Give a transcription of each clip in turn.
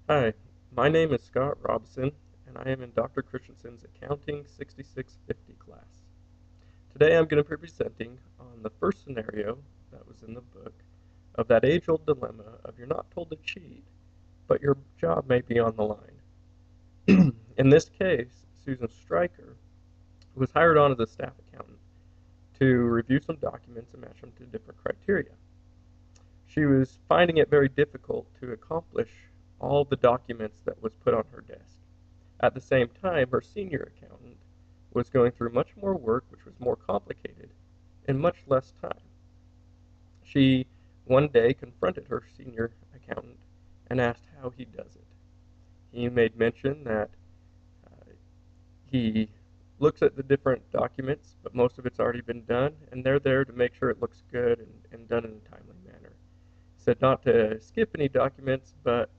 Hi, my name is Scott Robinson, and I am in Dr. Christensen's Accounting 6650 class. Today I'm going to be presenting on the first scenario that was in the book of that age-old dilemma of you're not told to cheat, but your job may be on the line. In this case, Susan Stryker was hired on as a staff accountant to review some documents and match them to different criteria. She was finding it very difficult to accomplish all the documents that was put on her desk. At the same time, her senior accountant was going through much more work, which was more complicated, in much less time. She one day confronted her senior accountant and asked how he does it. He made mention that he looks at the different documents, but most of it's already been done, and they're there to make sure it looks good and done in a timely manner. He said not to skip any documents, but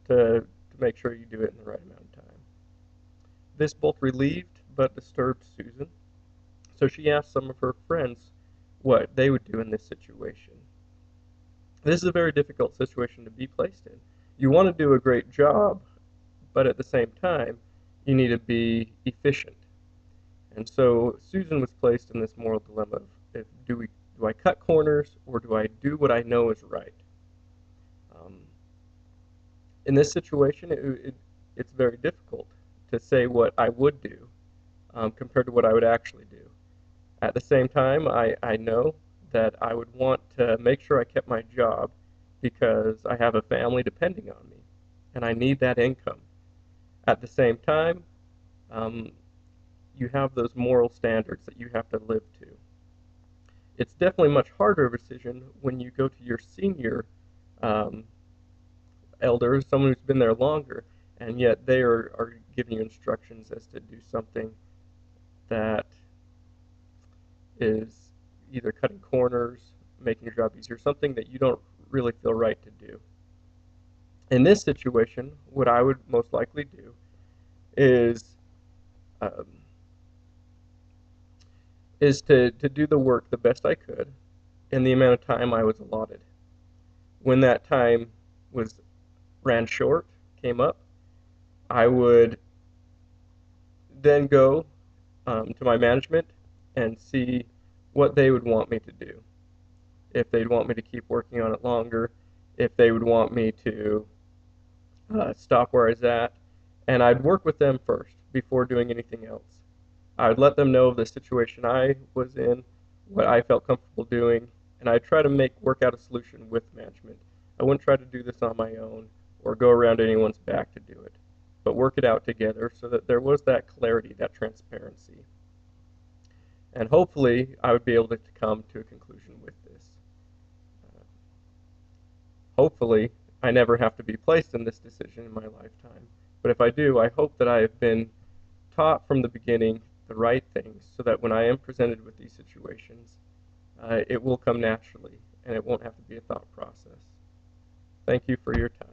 to make sure you do it in the right amount of time. This both relieved but disturbed Susan, so she asked some of her friends what they would do in this situation. This is a very difficult situation to be placed in. You want to do a great job, but at the same time, you need to be efficient. And so Susan was placed in this moral dilemma of do I cut corners or do I do what I know is right? Um, in this situation, it's very difficult to say what I would do compared to what I would actually do. At the same time, I know that I would want to make sure I kept my job because I have a family depending on me and I need that income. At the same time, um, you have those moral standards that you have to live to. It's definitely much harder of a decision when you go to your senior um, elder, someone who's been there longer, and yet they are giving you instructions as to do something that is either cutting corners, making your job easier, something that you don't really feel right to do. In this situation, what I would most likely do is um, to do the work the best I could in the amount of time I was allotted. When that time was ran short, came up, I would then go to my management and see what they would want me to do. If they'd want me to keep working on it longer, if they would want me to stop where I was at, and I'd work with them first before doing anything else. I would let them know of the situation I was in, what I felt comfortable doing, and I'd try to work out a solution with management. I wouldn't try to do this on my own or go around anyone's back to do it, but work it out together so that there was that clarity, that transparency. And hopefully I would be able to come to a conclusion with this. Uh, Hopefully I never have to be placed in this decision in my lifetime. But if I do, I hope that I have been taught from the beginning the right things so that when I am presented with these situations, it will come naturally and it won't have to be a thought process. Thank you for your time.